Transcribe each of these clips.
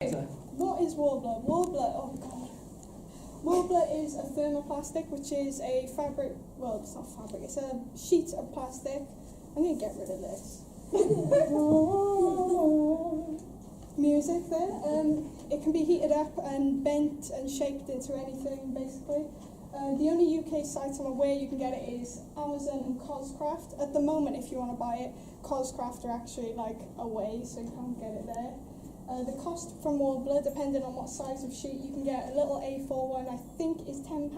What is Warbler? Warbler, oh god. Warbler is a thermoplastic, which is a fabric, well, it's not fabric, it's a sheet of plastic. I'm going to get rid of this. Music there. It can be heated up and bent and shaped into anything, basically. The only UK site I'm aware you can get it is Amazon and Coscraft. At the moment, if you want to buy it, Coscraft are actually like away, so you can't get it there. The cost from Warbler, depending on what size of sheet, you can get a little A4 one, I think is £10,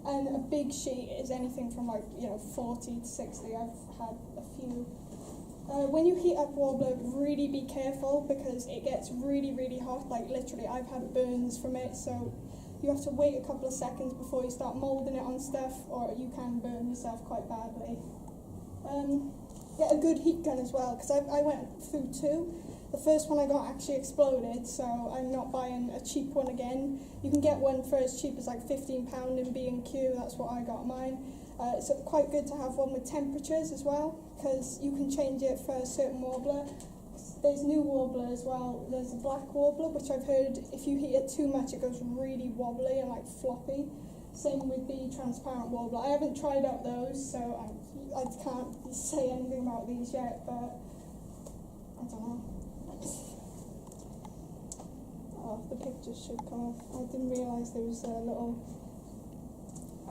and a big sheet is anything from 40 to 60. I've had a few. When you heat up Warbler, really be careful because it gets really, really hot. Like literally, I've had burns from it, so you have to wait a couple of seconds before you start moulding it on stuff, or you can burn yourself quite badly. Get a good heat gun as well, because I went through two. The first one I got actually exploded, so I'm not buying a cheap one again. You can get one for as cheap as like £15 in B&Q, that's what I got mine. It's quite good to have one with temperatures as well, because you can change it for a certain warbler. There's new warbler as well. There's a black warbler, which I've heard if you heat it too much it goes really wobbly and like floppy. Same with the transparent warbler. I haven't tried out those, so I can't say anything about these yet, but I don't know. Oh, the pictures should come up. I didn't realise there was a little...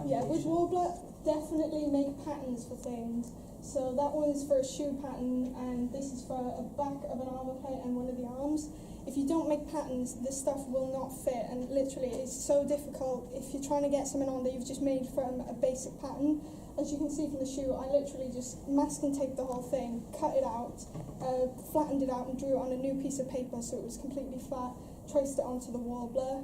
Yeah, with Warbler, definitely make patterns for things. So that one is for a shoe pattern, and this is for a back of an armour plate and one of the arms. If you don't make patterns, this stuff will not fit, and literally it's so difficult if you're trying to get something on that you've just made from a basic pattern. As you can see from the shoe, I literally just masking taped the whole thing, cut it out, flattened it out and drew it on a new piece of paper so it was completely flat, traced it onto the Warbler,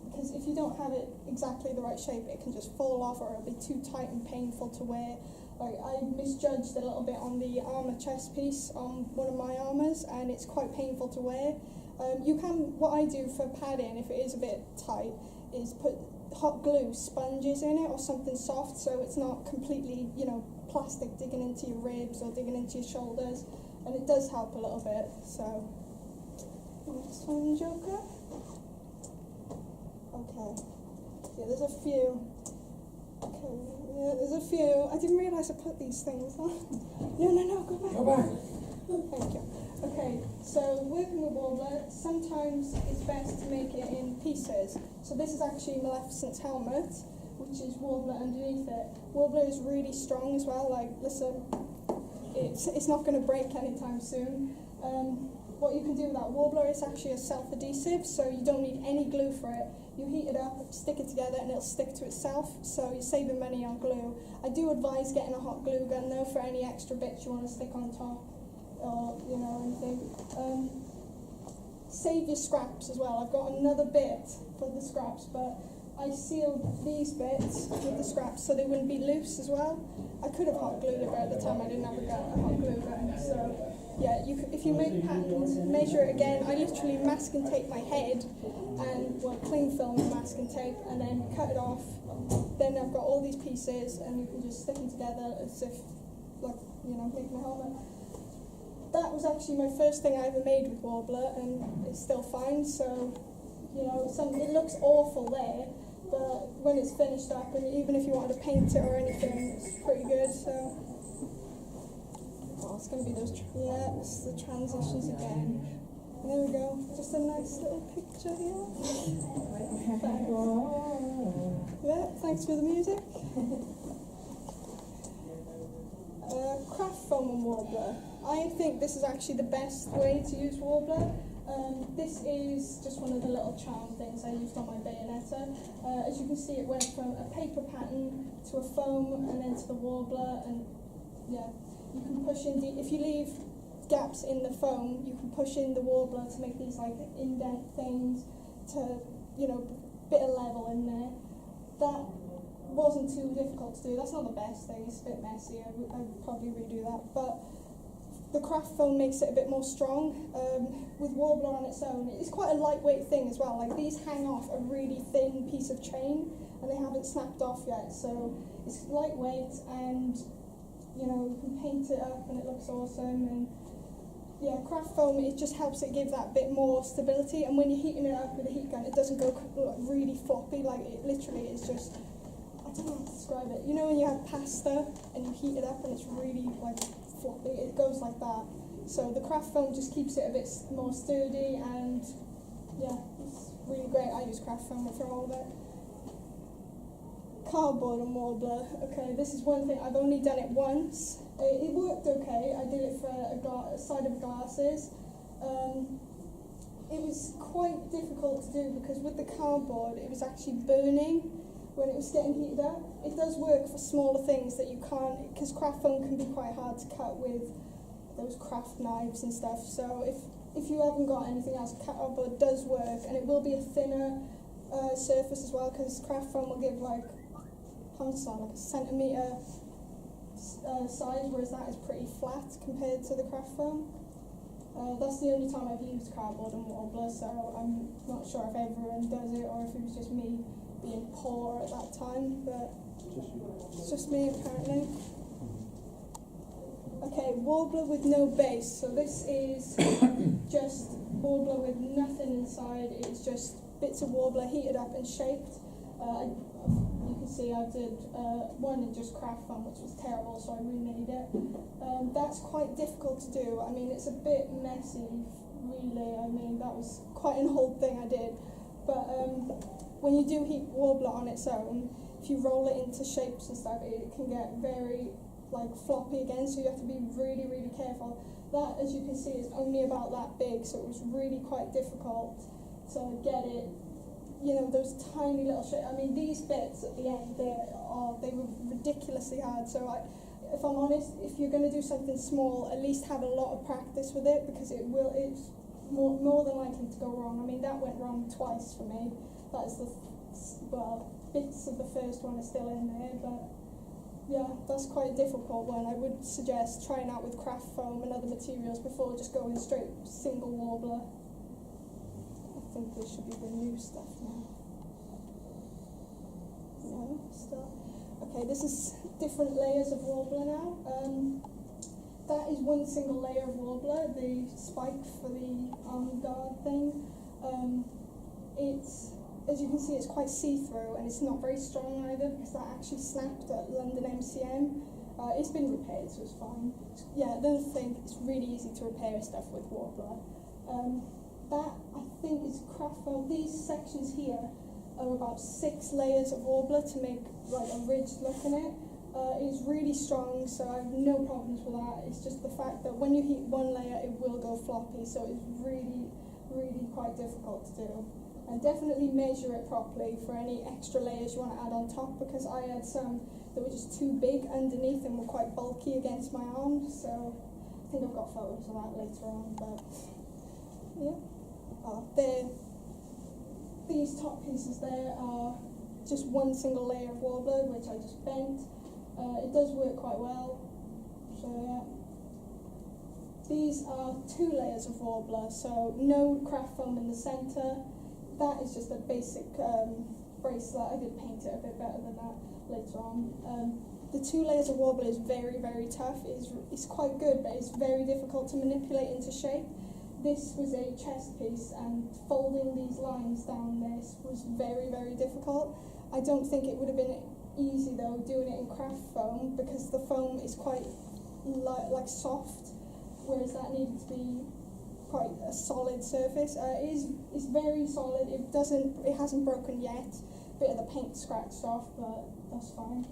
because if you don't have it exactly the right shape, it can just fall off or it'll be too tight and painful to wear. Like, I misjudged a little bit on the armour chest piece on one of my armours, and it's quite painful to wear. What I do for padding, if it is a bit tight, is put hot glue sponges in it or something soft so it's not completely, plastic digging into your ribs or digging into your shoulders, and it does help a little bit. So, next one, Joker. Okay. Yeah, there's a few. Okay, yeah, there's a few. I didn't realise I put these things on. No, go back. Go back. Thank you. Okay, so working with Warbler, sometimes it's best to make it in pieces. So this is actually Maleficent's helmet, which is Warbler underneath it. Warbler is really strong as well, like, listen, it's not going to break anytime soon. What you can do with that Warbler is actually a self-adhesive, so you don't need any glue for it. You heat it up, stick it together, and it'll stick to itself, so you're saving money on glue. I do advise getting a hot glue gun though for any extra bits you want to stick on top, or anything. Save your scraps as well. I've got another bit for the scraps, but I sealed these bits with the scraps so they wouldn't be loose as well. I could have hot glued it, but at the time I didn't have a hot glue gun, so yeah, if you make patterns, measure it again. I literally mask and tape my head and cling film and mask and tape, and then cut it off. Then I've got all these pieces, and you can just stick them together as if, making a helmet. That was actually my first thing I ever made with Warbler, and it's still fine. So, it looks awful there, but when it's finished up, and even if you wanted to paint it or anything, it's pretty good. So. Oh, it's going to be those, it's the transitions again. There we go, just a nice little picture here. Yeah, thanks for the music. Craft foam and Warbler. I think this is actually the best way to use Warbler. This is just one of the little charm things I used on my bayonetta. As you can see, it went from a paper pattern to a foam and then to the Warbler, and yeah. You can push in, if you leave gaps in the foam, you can push in the Warbler to make these like indent things to, bit of level in there. That wasn't too difficult to do. That's not the best thing, it's a bit messy. I'd probably redo that. But the craft foam makes it a bit more strong. With Warbler on its own, it's quite a lightweight thing as well. Like, these hang off a really thin piece of chain and they haven't snapped off yet. So it's lightweight, and you can paint it up and it looks awesome, and yeah, craft foam, it just helps it give that bit more stability, and when you're heating it up with a heat gun, it doesn't go really floppy, like it literally is just, I don't know how to describe it. You know when you have pasta and you heat it up and it's really like floppy, it goes like that. So the craft foam just keeps it a bit more sturdy, and yeah, it's really great. I use craft foam for all of it. Cardboard and warbler. Okay, this is one thing, I've only done it once. It worked okay. I did it for a side of glasses. It was quite difficult to do because with the cardboard it was actually burning when it was getting heated up. It does work for smaller things that you can't, because craft foam can be quite hard to cut with those craft knives and stuff. So if you haven't got anything else, cardboard does work, and it will be a thinner surface as well, because craft foam will give like a centimetre size, whereas that is pretty flat compared to the craft foam. That's the only time I've used cardboard and warbler, so I'm not sure if everyone does it or if it was just me being poor at that time, but it's just me apparently. Okay, warbler with no base. So this is just warbler with nothing inside. It's just bits of warbler heated up and shaped. You can see I did one in just craft foam, which was terrible, so I remade it. That's quite difficult to do. I mean, it's a bit messy, really. I mean, that was quite an old thing I did. But when you do heat warbler on its own, if you roll it into shapes and stuff, it can get very like floppy again, so you have to be really, really careful. That, as you can see, is only about that big, so it was really quite difficult to get it. You know, those tiny little shapes. I mean, these bits at the end, they were ridiculously hard. So if I'm honest, if you're going to do something small, at least have a lot of practice with it, because it's more than likely to go wrong. I mean, that went wrong twice for me. That's bits of the first one are still in there, but yeah, that's quite a difficult one. I would suggest trying out with craft foam and other materials before just going straight single warbler. I think this should be the new stuff now. No, still. Okay, this is different layers of warbler now. That is one single layer of warbler, the spike for the arm guard thing. It's, as you can see, it's quite see-through, and it's not very strong either, because that actually snapped at London MCM. It's been repaired, so it's fine. Yeah, the other thing, it's really easy to repair stuff with warbler. That, I think, is craft foam. These sections here are about 6 layers of warbler to make like a ridged look in it. It's really strong, so I have no problems with that. It's just the fact that when you heat one layer, it will go floppy, so it's really, really quite difficult to do. And definitely measure it properly for any extra layers you want to add on top, because I had some that were just too big underneath and were quite bulky against my arm, so I think I've got photos of that later on, but yeah. These top pieces there are just one single layer of warbler, which I just bent. It does work quite well, so yeah. These are 2 layers of warbler, so no craft foam in the centre. That is just a basic bracelet. I did paint it a bit better than that later on. The 2 layers of warbler is very, very tough. It's quite good, but it's very difficult to manipulate into shape. This was a chest piece, and folding these lines down this was very, very difficult. I don't think it would have been easy though doing it in craft foam, because the foam is quite like soft, whereas that needed to be quite a solid surface. It's very solid. It hasn't broken yet. A bit of the paint scratched off, but that's fine.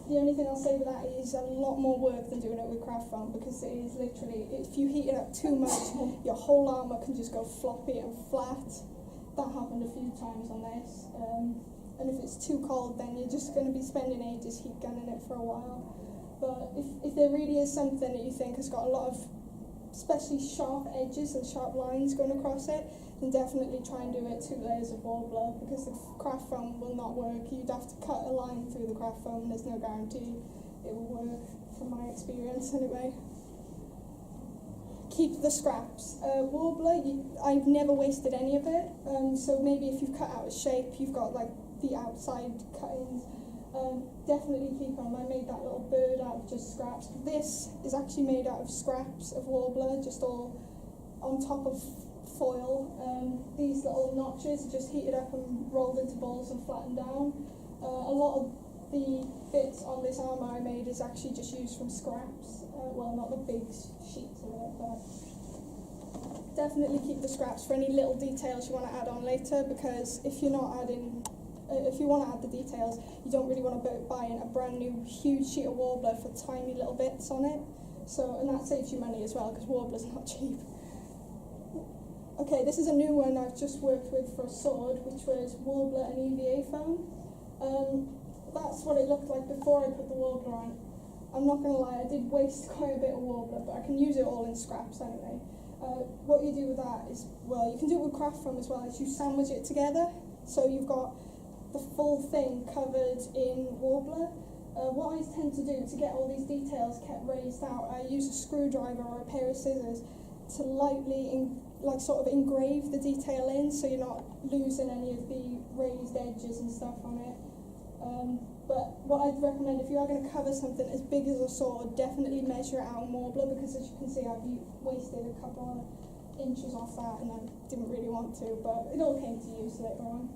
The only thing I'll say with that is a lot more work than doing it with craft foam, because it is literally, if you heat it up too much, your whole armour can just go floppy and flat. That happened a few times on this. And if it's too cold, then you're just going to be spending ages heat gunning it for a while. But if there really is something that you think has got a lot of, especially sharp edges and sharp lines going across it, then definitely try and do it 2 layers of warbler, because the craft foam will not work. You'd have to cut a line through the craft foam, and there's no guarantee it will work, from my experience anyway. Keep the scraps. Warbler, I've never wasted any of it, so maybe if you've cut out a shape, you've got like the outside cuttings, Definitely keep them. I made that little bird out of just scraps. This is actually made out of scraps of warbler, just all on top of foil. These little notches are just heated up and rolled into balls and flattened down. A lot of the bits on this armour I made is actually just used from scraps. Well, not the big sheets of it, but definitely keep the scraps for any little details you want to add on later, because if you're not adding, if you want to add the details, you don't really want to buy in a brand new huge sheet of warbler for tiny little bits on it. So, and that saves you money as well, because warbler's not cheap. Okay, this is a new one I've just worked with for a sword, which was warbler and EVA foam. That's what it looked like before I put the warbler on. I'm not going to lie, I did waste quite a bit of warbler, but I can use it all in scraps anyway. What you do with that is, well, you can do it with craft foam as well, is you sandwich it together, so you've got the full thing covered in warbler. What I tend to do to get all these details kept raised out, I use a screwdriver or a pair of scissors to lightly sort of engrave the detail in, so you're not losing any of the raised edges and stuff on it. But what I'd recommend, if you are going to cover something as big as a sword, definitely measure it out in warbler, because as you can see I've wasted a couple of inches off that and I didn't really want to, but it all came to use later on.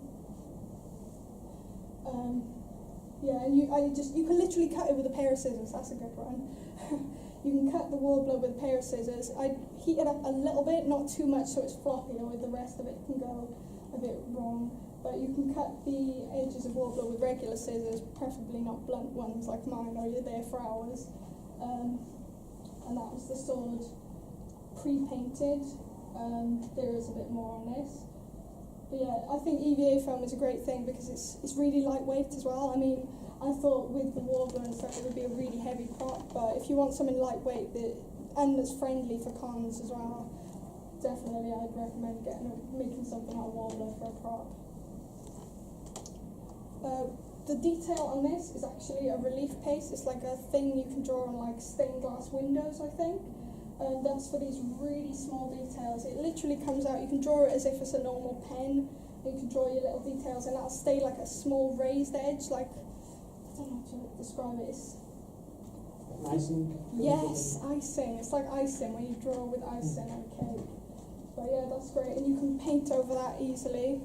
Yeah, and you can literally cut it with a pair of scissors. That's a good one. You can cut the warbler with a pair of scissors. I heat it up a little bit, not too much so it's floppy, or the rest of it can go a bit wrong. But you can cut the edges of warbler with regular scissors, preferably not blunt ones like mine, or you're there for hours. And that was the sword pre-painted. There is a bit more on this. But yeah, I think EVA foam is a great thing because it's really lightweight as well. I mean, I thought with the warbler and stuff it would be a really heavy prop, but if you want something lightweight and that's friendly for cons as well, definitely I'd recommend making something out of warbler for a prop. The detail on this is actually a relief paste. It's like a thing you can draw on like stained glass windows, I think. And that's for these really small details. It literally comes out, you can draw it as if it's a normal pen. You can draw your little details and that'll stay like a small raised edge, like, I don't know how to describe it. It's icing? Yes, icing. It's like icing when you draw with icing on a cake. But yeah, that's great. And you can paint over that easily.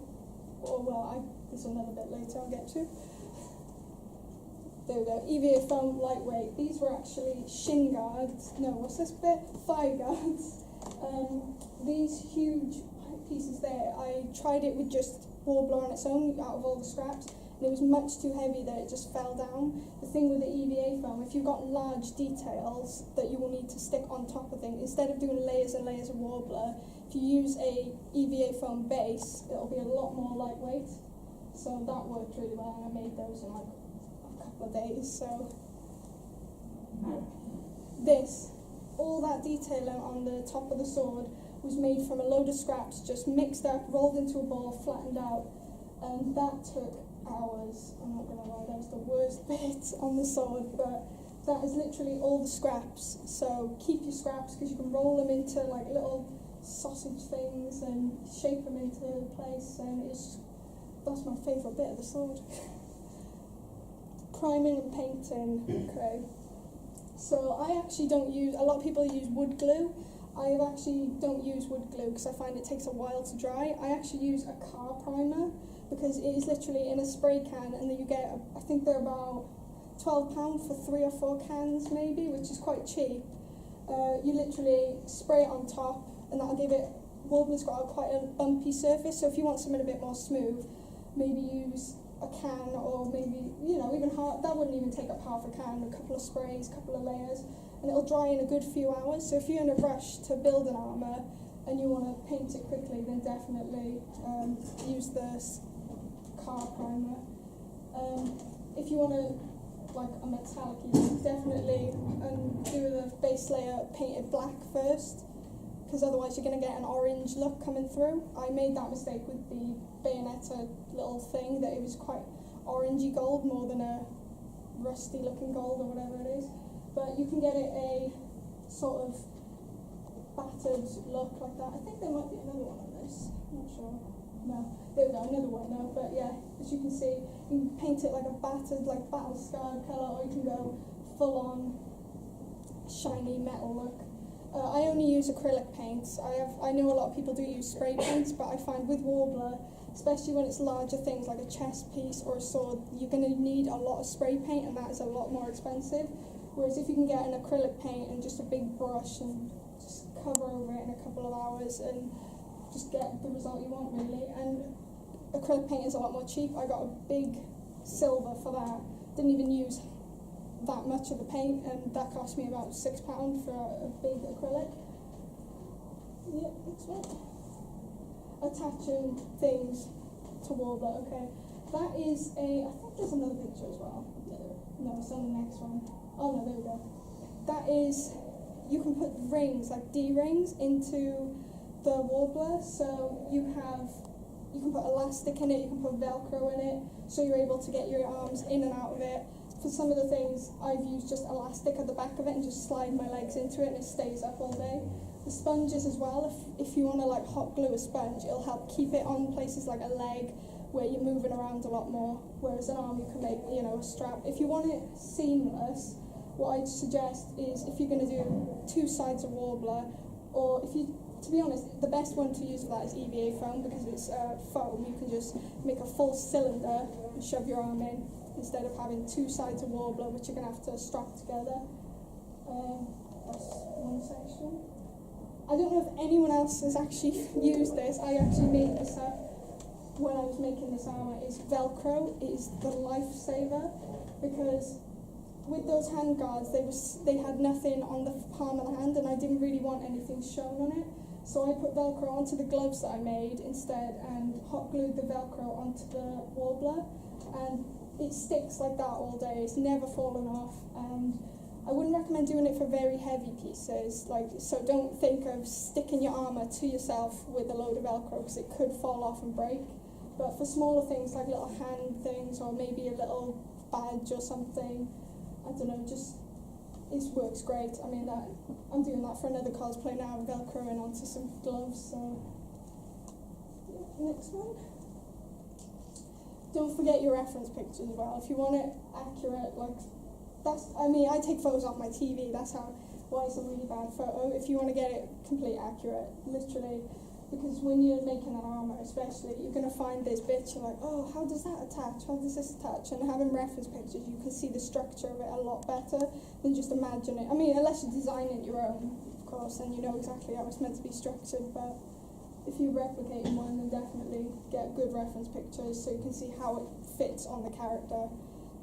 Or well, there's another bit later I'll get to. There we go. EVA foam, lightweight. These were actually shin guards. No, what's this bit? Thigh guards. These huge pieces there, I tried it with just warbler on its own out of all the scraps, and it was much too heavy that it just fell down. The thing with the EVA foam, if you've got large details that you will need to stick on top of things, instead of doing layers and layers of warbler, if you use a EVA foam base, it'll be a lot more lightweight. So that worked really well, and I made those in like a couple of days. So all that detailing on the top of the sword was made from a load of scraps, just mixed up, rolled into a ball, flattened out, and that took hours. I'm not gonna lie, that was the worst bit on the sword, but that is literally all the scraps. So keep your scraps, because you can roll them into like little sausage things and shape them into place, and that's my favourite bit of the sword. Priming and painting. Okay. So I actually don't use, a lot of people use wood glue. I actually don't use wood glue because I find it takes a while to dry. I actually use a car primer because it is literally in a spray can, and then you get, I think they're about £12 for 3 or 4 cans maybe, which is quite cheap. You literally spray it on top, and that'll give it, warbler's got quite a bumpy surface, so if you want something a bit more smooth, maybe use a can, or maybe, even half, that wouldn't even take up half a can, a couple of sprays, a couple of layers, and it'll dry in a good few hours. So if you're in a rush to build an armour and you want to paint it quickly, then definitely use this car primer. If you want to, like a metallic, definitely do the base layer painted black first, because otherwise you're going to get an orange look coming through. I made that mistake with the Bayonetta little thing, that it was quite orangey gold more than a rusty looking gold or whatever it is. But you can get it a sort of battered look like that. I think there might be another one on this, I'm not sure. No, there we go, another one now. But yeah, as you can see, you can paint it like a battered, like battle scarred colour, or you can go full on shiny metal look. I only use acrylic paints. I know a lot of people do use spray paints, but I find with Warbler, especially when it's larger things like a chess piece or a sword, you're going to need a lot of spray paint, and that is a lot more expensive. Whereas if you can get an acrylic paint and just a big brush and just cover over it in a couple of hours and just get the result you want, really. And acrylic paint is a lot more cheap. I got a big silver for that. Didn't even use that much of the paint, and that cost me about £6 for a big acrylic. Yep, that's right. Attaching things to Warbler, okay. That is I think there's another picture as well. No, it's on the next one. Oh no, there we go. That is, you can put rings, like D-rings, into the Warbler, so you can put elastic in it, you can put Velcro in it, so you're able to get your arms in and out of it. For some of the things, I've used just elastic at the back of it and just slide my legs into it and it stays up all day. The sponges as well, if you want to like hot glue a sponge, it'll help keep it on places like a leg where you're moving around a lot more, whereas an arm you can make, you know, a strap. If you want it seamless, what I'd suggest is if you're going to do 2 sides of Warbler, or if you, to be honest, the best one to use for that is EVA foam, because it's foam. You can just make a full cylinder and shove your arm in, instead of having 2 sides of Warbler, which you're going to have to strap together. That's one section. I don't know if anyone else has actually used this. I actually made this up when I was making this armour. Is Velcro is the lifesaver, because with those hand guards, they had nothing on the palm of the hand, and I didn't really want anything shown on it. So I put Velcro onto the gloves that I made instead, and hot glued the Velcro onto the Warbler, and it sticks like that all day. It's never fallen off, and I wouldn't recommend doing it for very heavy pieces. So don't think of sticking your armour to yourself with a load of Velcro, because it could fall off and break. But for smaller things like little hand things, or maybe a little badge or something, I don't know, just it works great. I mean, I'm doing that for another cosplay now, Velcroing onto some gloves. So yeah, next one. Don't forget your reference pictures as well. If you want it accurate, I take photos off my TV, that's why it's a really bad photo. If you want to get it completely accurate, literally, because when you're making an armour especially, you're going to find this bit, you're like, oh, how does that attach, how does this attach? And having reference pictures, you can see the structure of it a lot better than just imagine it. I mean, unless you're designing your own, of course, and you know exactly how it's meant to be structured, but if you're replicating one, then definitely get good reference pictures so you can see how it fits on the character.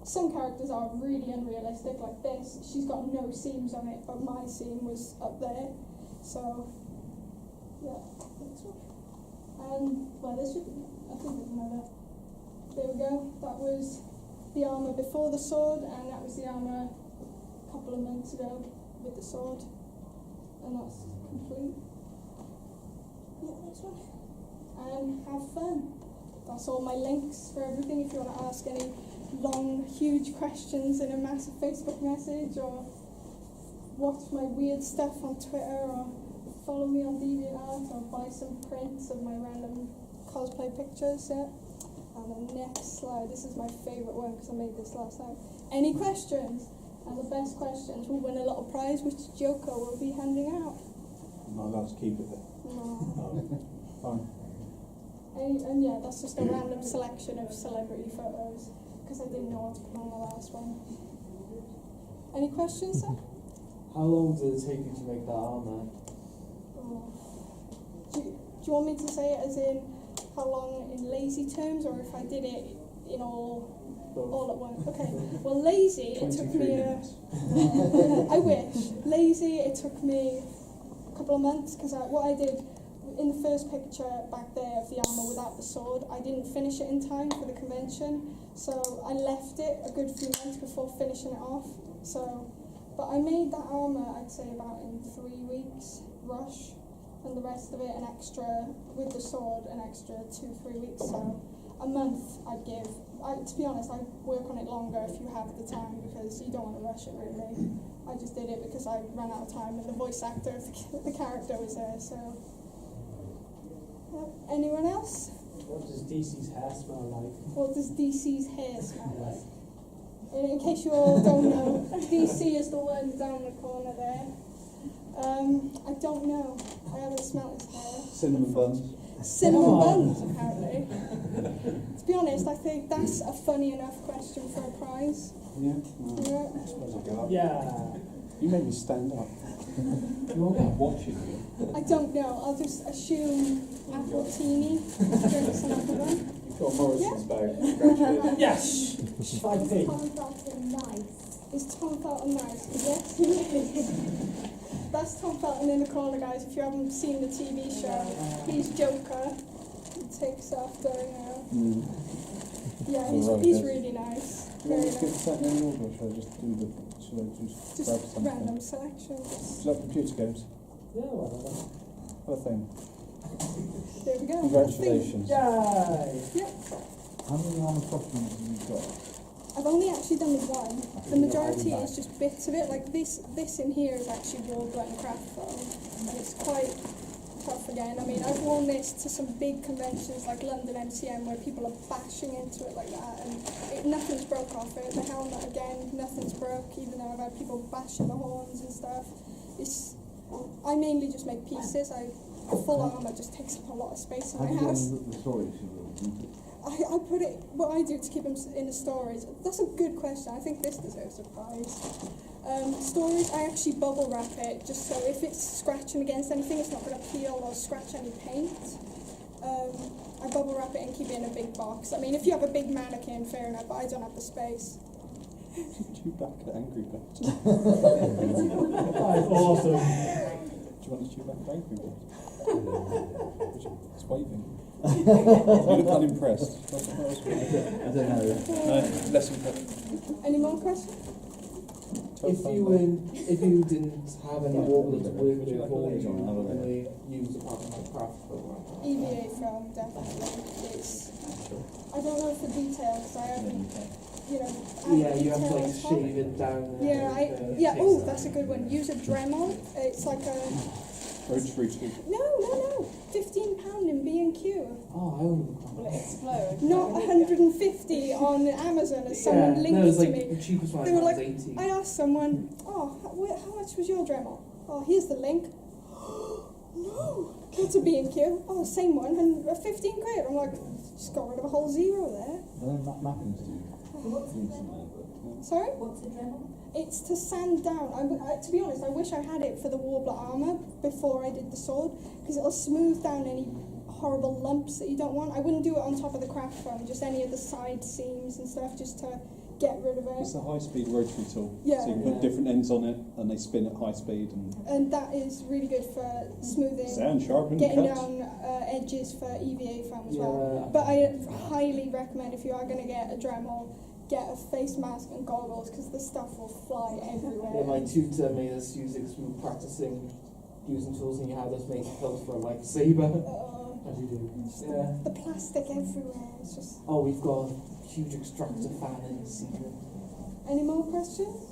Some characters are really unrealistic, like this. She's got no seams on it, but my seam was up there. So, yeah, next one. And, well, I think there's another. There we go. That was the armour before the sword, and that was the armour a couple of months ago with the sword. And that's complete. Yeah, next one. And have fun. That's all my links for everything. If you want to ask any long, huge questions in a massive Facebook message, or watch my weird stuff on Twitter, or follow me on DeviantArt, or buy some prints of my random cosplay pictures. Yeah. And the next slide. This is my favourite one because I made this last night. Any questions? And the best questions will win a little prize, which Joko will be handing out. I'm not allowed to keep it then. No. Fine. And yeah, that's just a random selection of celebrity photos, because I didn't know what to put on the last one. Any questions, sir? How long did it take you to make that armour? Oh. Do you want me to say it as in how long in lazy terms, or if I did it in all at once? Okay. Well, lazy, it took me I wish. Lazy, it took me a couple of months, because what I did in the first picture back there of the armour without the sword, I didn't finish it in time for the convention, so I left it a good few months before finishing it off. But I made that armour, I'd say, about in 3 weeks, rush, and the rest of it an extra, with the sword, an extra 2-3 weeks, so a month I'd give. To be honest, I'd work on it longer if you have the time, because you don't want to rush it really. I just did it because I ran out of time, and the voice actor of the character was there, so. Anyone else? What does DC's hair smell like? What does DC's hair smell like? In case you all don't know, DC is the one down the corner there. I don't know. I haven't smelled his hair. Cinnamon buns. Cinnamon buns, apparently. To be honest, I think that's a funny enough question for a prize. Yeah. Yeah. I suppose I'll go up. Yeah. You made me stand up. You want that? Watching you. I don't know. I'll just assume apple teeny. Drink some apple bun. You've got Morrison's bag. Congratulations. Yes! 5p. Tom Felton nice. Is Tom Felton nice? Yes, he is. That's Tom Felton in the corner, guys. If you haven't seen the TV show, he's Joker. He takes after, Yeah, he's really nice. Do you want Very me to skip nice. that in order, or should I just do the... Should I just grab Just something? random selection. Do you like computer games? Yeah, whatever. Have a thing. There we go. Congratulations. Yay! Yeah. How many armor costumes have you got? I've only actually done one. The majority is just bits of it. Like this in here is actually Warbler and craft foam, and it's quite tough again. I mean, I've worn this to some big conventions like London MCM where people are bashing into it like that, and nothing's broke off it. The helmet again, nothing's broke, even though I've had people bashing the horns and stuff. I mainly just make pieces. Full armour just takes up a lot of space in my house. the storage? I put it, what I do to keep them in the storage, that's a good question. I think this deserves a prize. Storage, I actually bubble wrap it, just so if it's scratching against anything, it's not going to peel or scratch any paint. I bubble wrap it and keep it in a big box. I mean, if you have a big mannequin, fair enough, but I don't have the space. Chew back at Angry Birds. That is awesome. Do you want to chew back at Angry Birds? It's waving. You look unimpressed. I don't know. No, less impressed. Any more questions? If you didn't have any warblers to work with, what would you normally use apart from like craft program? EVA film, definitely. I don't know for details, because I haven't, Yeah, you have to like shave it down. Oh, that's a good one. Use a Dremel. It's like a... Rotary tube. No. £15 in B&Q. Oh, I only. Will it explode? Not 150 on Amazon, as someone linked it's to like me. the cheapest one They were I like, found was 80. I asked someone, how much was your Dremel? Oh, here's the link. No, that's a B&Q. Oh, same one, and 15 quid. I'm like, just got rid of a whole zero there. Mappings do. Sorry? What's a Dremel? It's to sand down. To be honest, I wish I had it for the Warbler armour before I did the sword, because it'll smooth down any horrible lumps that you don't want. I wouldn't do it on top of the craft foam, just any of the side seams and stuff, just to get rid of it. It's a high-speed rotary tool. Yeah. So you can put different ends on it, and they spin at high speed. And that is really good for smoothing, Sound sharpened, getting cut. down edges for EVA foam as Yeah. well. But I highly recommend, if you are going to get a Dremel, get a face mask and goggles, because the stuff will fly everywhere. Yeah, my tutor made us use it because we were practicing using tools and you had us make hills for a lightsaber. As you do. Yeah. The plastic everywhere. It's just. Oh, we've got a huge extractor fan in the secret. Any more questions?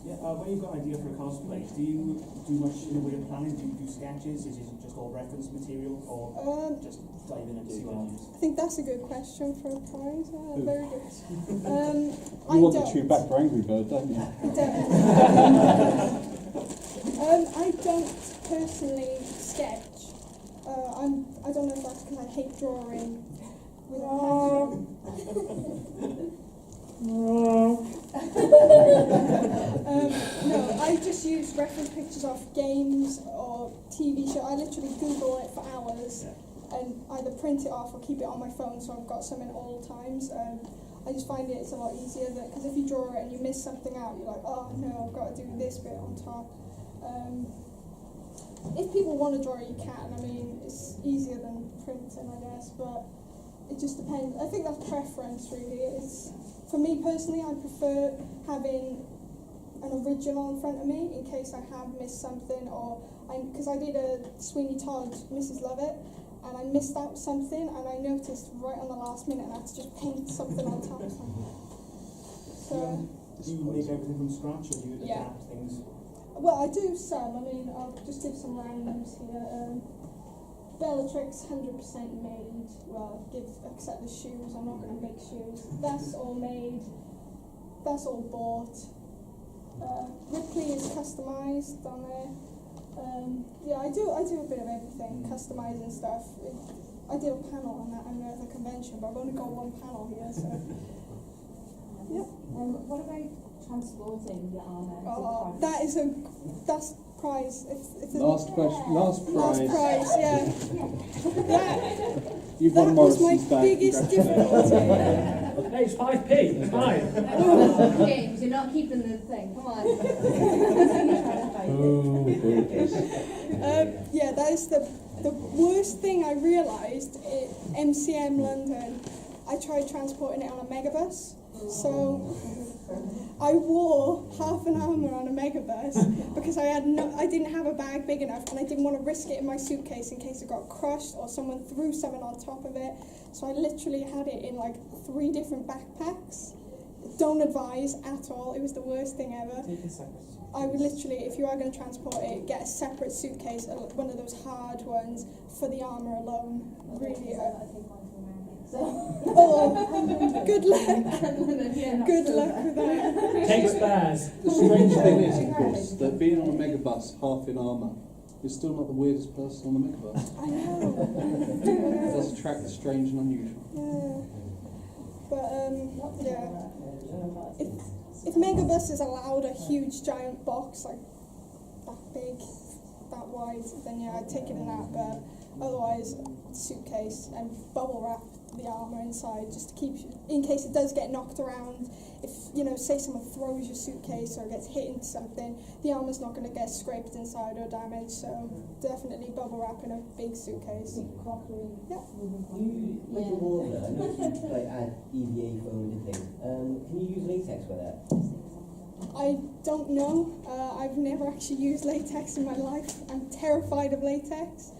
Yeah, when you've got an idea for a cosplay, do you do much in the way of planning? Do you do sketches? Is it just all reference material, or just dive in and see what you use? I think that's a good question for a prize. Very good. You want to chew back for Angry Bird, don't you? I don't personally sketch. I don't know if that's because I hate drawing with a No, I just use reference pictures off games or TV show. I literally Google it for hours and either print it off or keep it on my phone, so I've got some in all times. I just find it's a lot easier, because if you draw it and you miss something out, you're like, oh no, I've got to do this bit on top. If people want to draw it, you can. I mean, it's easier than printing, I guess, but it just depends. I think that's preference, really. For me personally, I prefer having an original in front of me in case I have missed something, or because I did a Sweeney Todd Mrs. Lovett, and I missed out something, and I noticed right on the last minute, and I had to just paint something on top of something. So, Do you make everything from scratch, or do you Yeah. adapt things? well, I do some. I mean, I'll just give some randoms here. Bellatrix 100% made. Well, except the shoes. I'm not going to make shoes. That's all made. That's all bought. Ripley is customised on there. Yeah, I do a bit of everything, customising stuff. I did a panel on that at the convention, but I've only got one panel here, so. Yeah. What about transporting the armour? Oh, that's prize. If Last question, last Last prize. prize, yeah. You've That won was my Morrison's bag. biggest difficulty. Hey, it's 5p, it's fine. James, you're not keeping the thing. Come on. Yeah, that is the worst thing I realised at MCM London. I tried transporting it on a megabus. So I wore half an armour on a megabus because I didn't have a bag big enough, and I didn't want to risk it in my suitcase in case it got crushed or someone threw something on top of it. So I literally had it in like 3 different backpacks. Don't advise at all. It was the worst thing ever. I would literally, if you are going to transport it, get a separate suitcase, one of those hard ones for the armour alone. Really. Oh, good luck. Good luck with that. Take spares. The strange thing is, of course, that being on a megabus half in armour is still not the weirdest person on the megabus. I know. It does attract the strange and unusual. Yeah. But yeah. If megabus is allowed a huge giant box like that big, that wide, then yeah, I'd take it in that. But otherwise, suitcase and bubble wrap the armour inside just to keep, in case it does get knocked around. If, say someone throws your suitcase or gets hit into something, the armour's not going to get scraped inside or damaged, so definitely bubble wrap in a big suitcase. Yeah. You make a warbler, I know you add EVA foam and things. Can you use latex with it? I don't know. I've never actually used latex in my life. I'm terrified of latex.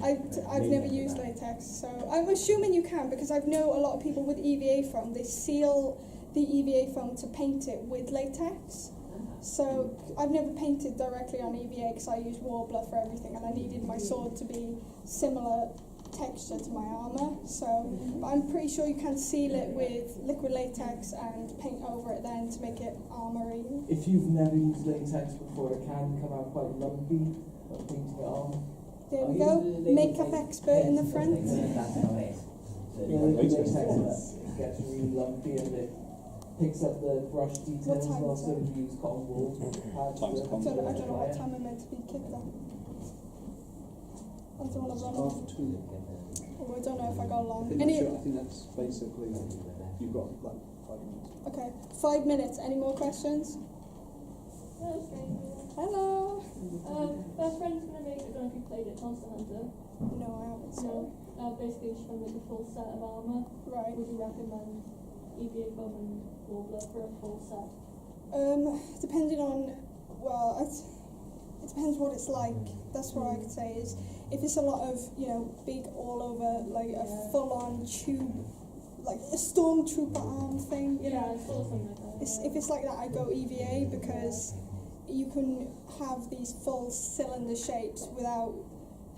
I've never used latex, so I'm assuming you can, because I know a lot of people with EVA foam, they seal the EVA foam to paint it with latex. So I've never painted directly on EVA because I use Warbler for everything, and I needed my sword to be similar texture to my armour. So but I'm pretty sure you can seal it with liquid latex and paint over it then to make it armoury. If you've never used latex before, it can come out quite lumpy. Painting it on. There we go. Makeup expert in the front. That's how it is. Yeah, latex gets really lumpy and it picks up the brush details. What time is Also, it? use cotton wool. I don't know what time I'm meant to be kicked at. I don't want to run off. Oh, I don't know if I go long. I think that's basically, you've got like 5 minutes. Okay, 5 minutes. Any more questions? Hello. Best friend's gonna make, I don't know if you played it, Monster Hunter. No, I haven't. So. Basically just trying to make a full set of armour. Right. Would you recommend EVA foam and Warbler for a full set? Depending on, well, it depends what it's like. That's what I could say is, if it's a lot of, big all over, like a full-on tube, like a stormtrooper arm thing, Yeah, I saw something like that. If it's like that, I go EVA because you can have these full cylinder shapes without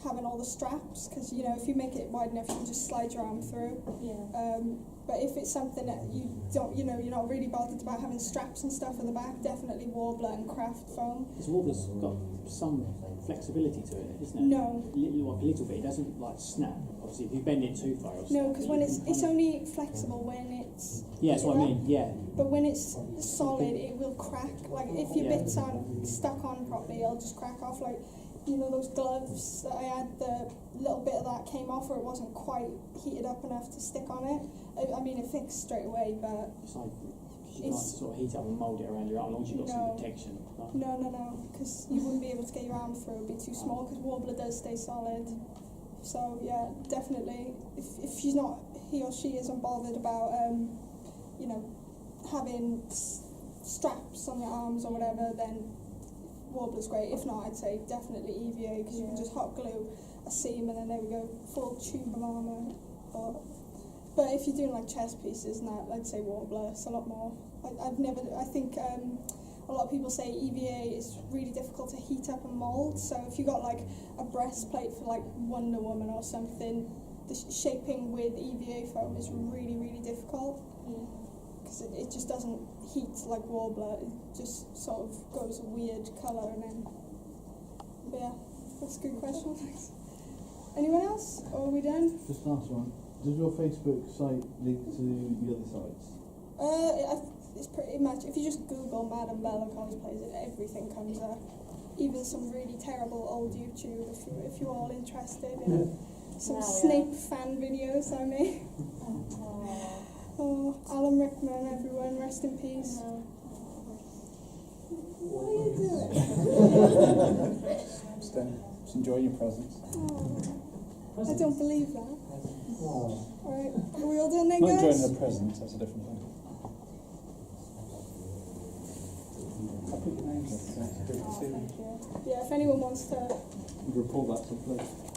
having all the straps, because if you make it wide enough, you can just slide your arm through. Yeah. But if it's something that you don't, you're not really bothered about having straps and stuff at the back, definitely Warbler and craft foam. Because Warbler's got some flexibility to it, isn't it? No. A little bit. It doesn't like snap. Obviously, if you bend it too far, it'll No, snap. because when it's only flexible when it's. Yeah, that's what I mean. Yeah. But when it's solid, it will crack. Like if your bits aren't stuck on properly, it'll just crack off. Like those gloves that I had, the little bit of that came off, or it wasn't quite heated up enough to stick on it. I mean, it fixed straight away, but. It's like you can't sort of heat it up and mould it around your arm, as long as you've got some protection. Like, No, because you wouldn't be able to get your arm through. It'd be too small, because Warbler does stay solid. So yeah, definitely. If he or she isn't bothered about having straps on your arms or whatever, then Warbler's great. If not, I'd say definitely EVA, because you can just hot glue a seam and then there we go, full tube of armour. But if you're doing like chest pieces and that, I'd say Warbler. It's a lot more. I think a lot of people say EVA is really difficult to heat up and mould. So if you got like a breastplate for like Wonder Woman or something, the shaping with EVA foam is really, really difficult. Because it just doesn't heat like Warbler. It just sort of goes a weird colour and then. But yeah, that's a good question. Thanks. Anyone else? Or are we done? Just last one. Does your Facebook site link to the other sites? It's pretty much, if you just Google Madam Bella cosplays, everything comes up. Even some really terrible old YouTube if you're all interested in some Snape fan videos I made. Oh, Alan Rickman, everyone, rest in peace. What are you doing? Just enjoy your presents. Oh, I don't believe that. Alright, are we all done then, Not guys? enjoying the presents, that's a different thing. I'll put your names up. Yeah, if anyone wants to Report that to the police.